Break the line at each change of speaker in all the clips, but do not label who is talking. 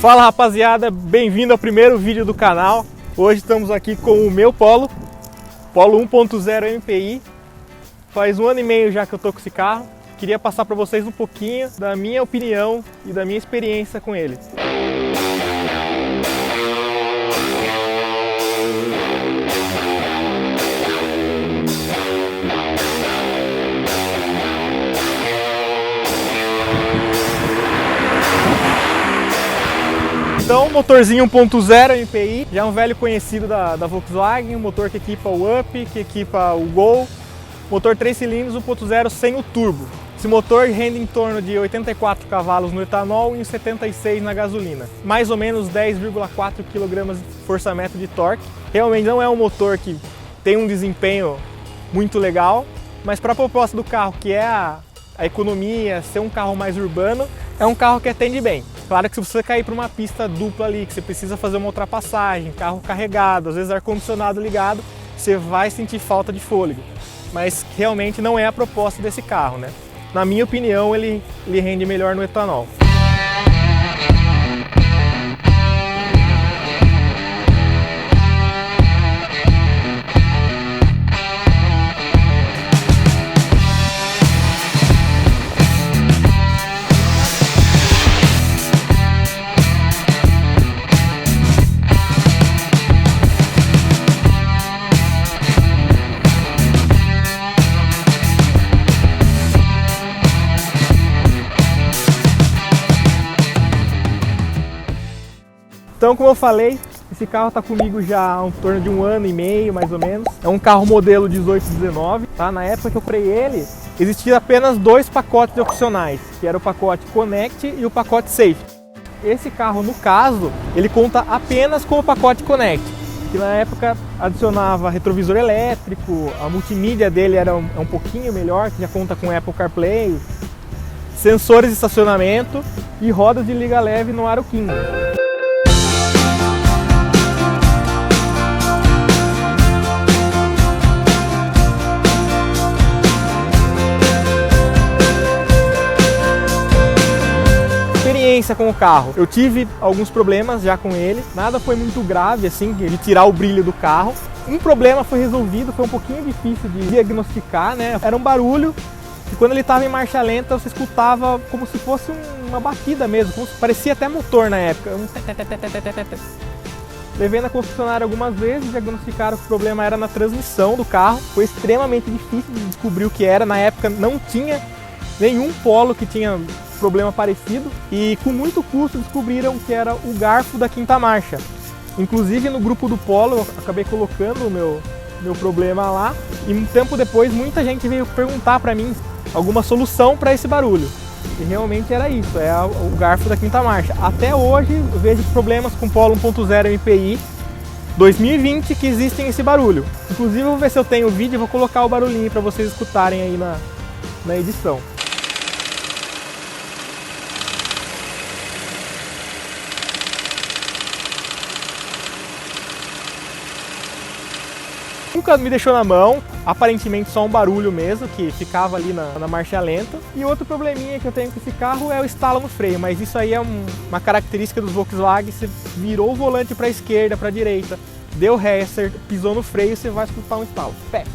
Fala rapaziada, bem-vindo ao primeiro vídeo do canal. Hoje estamos aqui com o meu Polo 1.0 MPI. Faz 1 ano e meio já que eu tô com esse carro. Queria passar para vocês um pouquinho da minha opinião e da minha experiência com ele. Então, motorzinho 1.0 MPI, já é um velho conhecido da Volkswagen, um motor que equipa o Up, que equipa o Gol, motor 3 cilindros 1.0 sem o turbo. Esse motor rende em torno de 84 cavalos no etanol e 76 na gasolina, mais ou menos 10,4 kg de força-metro de torque. Realmente não é um motor que tem um desempenho muito legal, mas para a proposta do carro, que é a economia, ser um carro mais urbano, é um carro que atende bem. Claro que se você cair para uma pista dupla ali, que você precisa fazer uma ultrapassagem, carro carregado, às vezes ar-condicionado ligado, você vai sentir falta de fôlego. Mas realmente não é a proposta desse carro, né? Na minha opinião, ele rende melhor no etanol. Então, como eu falei, esse carro está comigo já há em torno de 1 ano e meio, mais ou menos. É um carro modelo 18-19, tá? Na época que eu comprei ele, existia apenas 2 pacotes opcionais, que era o pacote Connect e o pacote Safety. Esse carro, no caso, ele conta apenas com o pacote Connect, que na época adicionava retrovisor elétrico, a multimídia dele era um pouquinho melhor, que já conta com Apple CarPlay, sensores de estacionamento e rodas de liga leve no aro 15. Com o carro. Eu tive alguns problemas já com ele, nada foi muito grave assim, de tirar o brilho do carro. Um problema foi resolvido, foi um pouquinho difícil de diagnosticar, né? Era um barulho que quando ele estava em marcha lenta você escutava como se fosse uma batida mesmo, parecia até motor na época. Levei na concessionária algumas vezes, diagnosticaram que o problema era na transmissão do carro. Foi extremamente difícil de descobrir o que era, na época não tinha nenhum Polo que tinha problema parecido e com muito custo descobriram que era o garfo da quinta marcha. Inclusive no grupo do Polo eu acabei colocando o meu problema lá e um tempo depois muita gente veio perguntar para mim alguma solução para esse barulho. E realmente era isso, é o garfo da quinta marcha. Até hoje eu vejo problemas com Polo 1.0 MPI 2020 que existem esse barulho. Inclusive eu vou ver se eu tenho o vídeo e vou colocar o barulhinho para vocês escutarem aí na edição. Nunca me deixou na mão, aparentemente só um barulho mesmo, que ficava ali na marcha lenta. E outro probleminha que eu tenho com esse carro é o estalo no freio, mas isso aí é uma característica dos Volkswagen. Você virou o volante para a esquerda, para a direita, deu ré, pisou no freio, você vai escutar um estalo. Pé.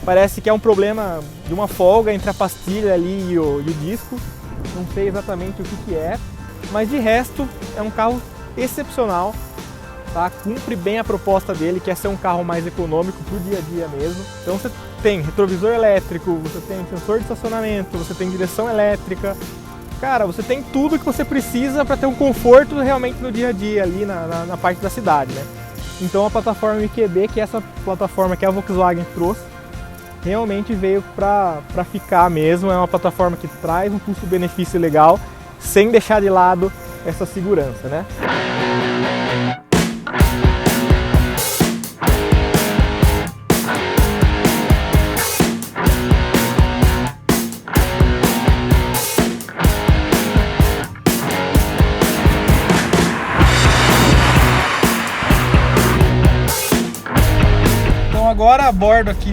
Parece que é um problema de uma folga entre a pastilha ali e o disco, não sei exatamente o que é, mas de resto é um carro excepcional. Tá? Cumpre bem a proposta dele, que é ser um carro mais econômico para o dia a dia mesmo. Então você tem retrovisor elétrico, você tem sensor de estacionamento, você tem direção elétrica. Cara, você tem tudo que você precisa para ter um conforto realmente no dia a dia ali na parte da cidade, né? Então a plataforma IQB, que é essa plataforma que a Volkswagen trouxe, realmente veio para ficar mesmo. É uma plataforma que traz um custo-benefício legal, sem deixar de lado essa segurança, né? Agora a bordo aqui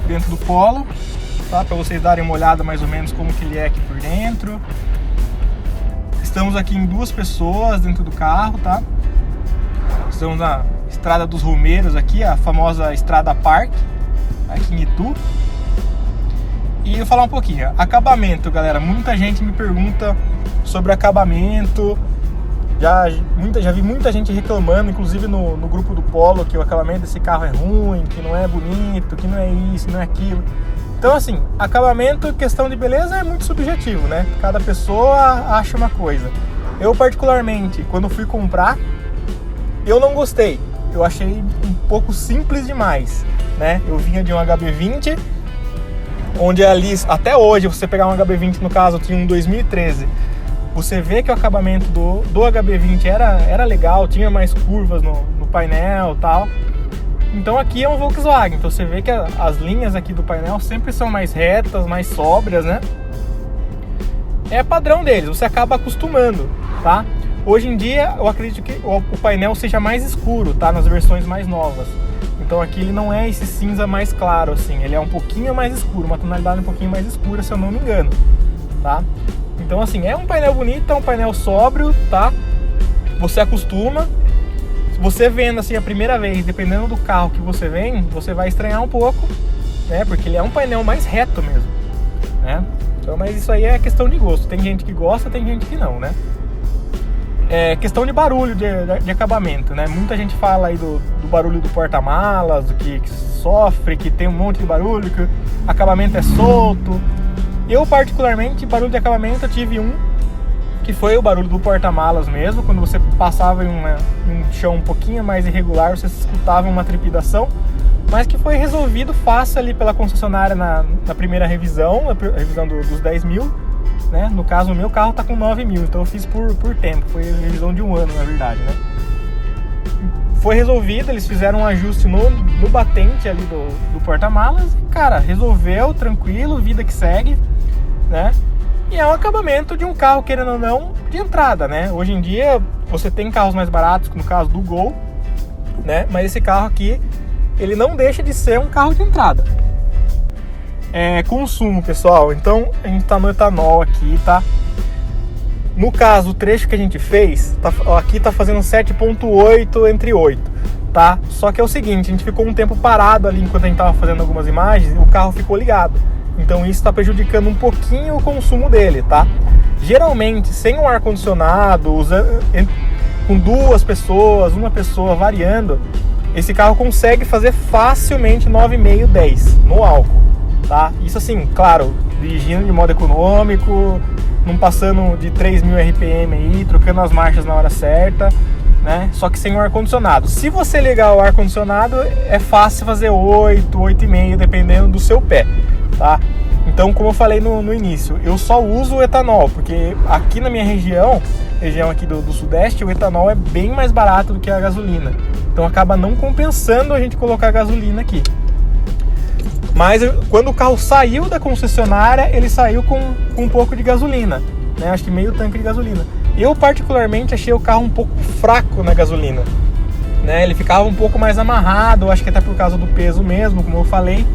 dentro do Polo, tá? Para vocês darem uma olhada mais ou menos como que ele é aqui por dentro. Estamos aqui em 2 pessoas dentro do carro, tá? Estamos na Estrada dos Romeiros aqui, a famosa Estrada Parque, aqui em Itu. E eu vou falar um pouquinho, acabamento, galera. Muita gente me pergunta sobre acabamento. Já vi muita gente reclamando, inclusive no grupo do Polo, que o acabamento desse carro é ruim, que não é bonito, que não é isso, não é aquilo. Então assim, acabamento, questão de beleza é muito subjetivo, né? Cada pessoa acha uma coisa. Eu particularmente, quando fui comprar, eu não gostei. Eu achei um pouco simples demais, né? Eu vinha de um HB20, onde ali, até hoje, você pegar um HB20, no caso, eu tinha um 2013, você vê que o acabamento do HB20 era legal, tinha mais curvas no painel e tal. Então aqui é um Volkswagen, então você vê que as linhas aqui do painel sempre são mais retas, mais sóbrias, né? É padrão deles, você acaba acostumando, tá? Hoje em dia eu acredito que o painel seja mais escuro, tá? Nas versões mais novas. Então aqui ele não é esse cinza mais claro assim, ele é um pouquinho mais escuro, uma tonalidade um pouquinho mais escura, se eu não me engano, tá? Então assim, é um painel bonito, é um painel sóbrio, tá? Você acostuma. Se você vendo assim a primeira vez, dependendo do carro que você vem, você vai estranhar um pouco, né? Porque ele é um painel mais reto mesmo, né? Então, mas isso aí é questão de gosto. Tem gente que gosta, tem gente que não, né? É questão de barulho de acabamento, né? Muita gente fala aí do barulho do porta-malas, que sofre, que tem um monte de barulho, que o acabamento é solto. Eu, particularmente, barulho de acabamento, eu tive um, que foi o barulho do porta-malas mesmo. Quando você passava em um chão um pouquinho mais irregular, você escutava uma trepidação, mas que foi resolvido fácil ali pela concessionária na primeira revisão, a revisão dos 10 mil, né? No caso, o meu carro tá com 9 mil, então eu fiz por tempo, foi revisão de 1 ano, na verdade, né? Foi resolvido, eles fizeram um ajuste no batente ali do porta-malas, e, cara, resolveu, tranquilo, vida que segue, né? E é um acabamento de um carro, querendo ou não, de entrada, né? Hoje em dia, você tem carros mais baratos, no caso do Gol, né? Mas esse carro aqui, ele não deixa de ser um carro de entrada. Consumo, pessoal. Então, a gente tá no etanol aqui, tá? No caso, o trecho que a gente fez, aqui tá fazendo 7.8 entre 8, tá? Só que é o seguinte, a gente ficou um tempo parado ali enquanto a gente tava fazendo algumas imagens e o carro ficou ligado. Então isso está prejudicando um pouquinho o consumo dele, tá? Geralmente, sem um ar-condicionado, com 2 pessoas, 1 pessoa variando, esse carro consegue fazer facilmente 9,5, 10 no álcool, tá? Isso assim, claro, dirigindo de modo econômico, não passando de 3.000 RPM aí, trocando as marchas na hora certa, né? Só que sem o ar-condicionado. Se você ligar o ar-condicionado, é fácil fazer 8, 8,5, dependendo do seu pé, tá? Então, como eu falei no início, eu só uso o etanol, porque aqui na minha região aqui do Sudeste, o etanol é bem mais barato do que a gasolina. Então acaba não compensando a gente colocar gasolina aqui. Mas quando o carro saiu da concessionária, ele saiu com um pouco de gasolina, né? Acho que meio tanque de gasolina. Eu particularmente achei o carro um pouco fraco na gasolina, né? Ele ficava um pouco mais amarrado, acho que até por causa do peso mesmo, como eu falei.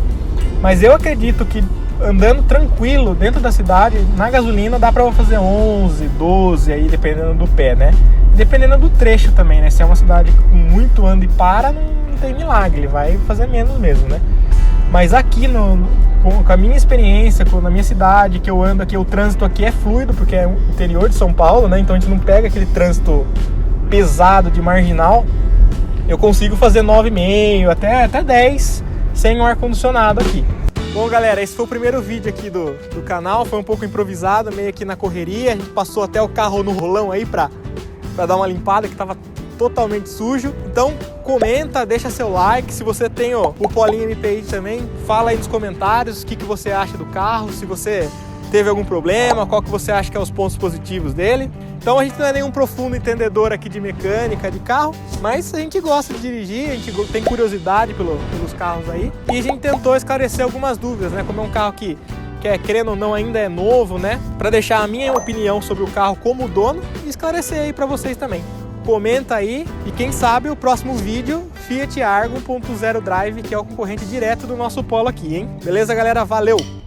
Mas eu acredito que andando tranquilo dentro da cidade, na gasolina dá pra fazer 11, 12 aí, dependendo do pé, né? Dependendo do trecho também, né? Se é uma cidade com muito anda e para, não tem milagre, ele vai fazer menos mesmo, né? Mas aqui, com a minha experiência, na minha cidade, que eu ando aqui, o trânsito aqui é fluido, porque é o interior de São Paulo, né? Então a gente não pega aquele trânsito pesado de marginal. Eu consigo fazer 9,5 até 10 sem o ar-condicionado aqui. Bom, galera, esse foi o primeiro vídeo aqui do canal, foi um pouco improvisado, meio aqui na correria. A gente passou até o carro no rolão aí pra dar uma limpada, que tava totalmente sujo. Então comenta, deixa seu like. Se você tem o Polinho MPI também, fala aí nos comentários o que você acha do carro, se você teve algum problema, qual que você acha que é os pontos positivos dele. Então a gente não é nenhum profundo entendedor aqui de mecânica, de carro, mas a gente gosta de dirigir, a gente tem curiosidade pelos carros aí, e a gente tentou esclarecer algumas dúvidas, né? Como é um carro que querendo ou não ainda é novo, né? Para deixar a minha opinião sobre o carro como dono e esclarecer aí para vocês também. Comenta aí e quem sabe o próximo vídeo Fiat Argo 1.0 Drive, que é o concorrente direto do nosso Polo aqui, hein? Beleza, galera? Valeu!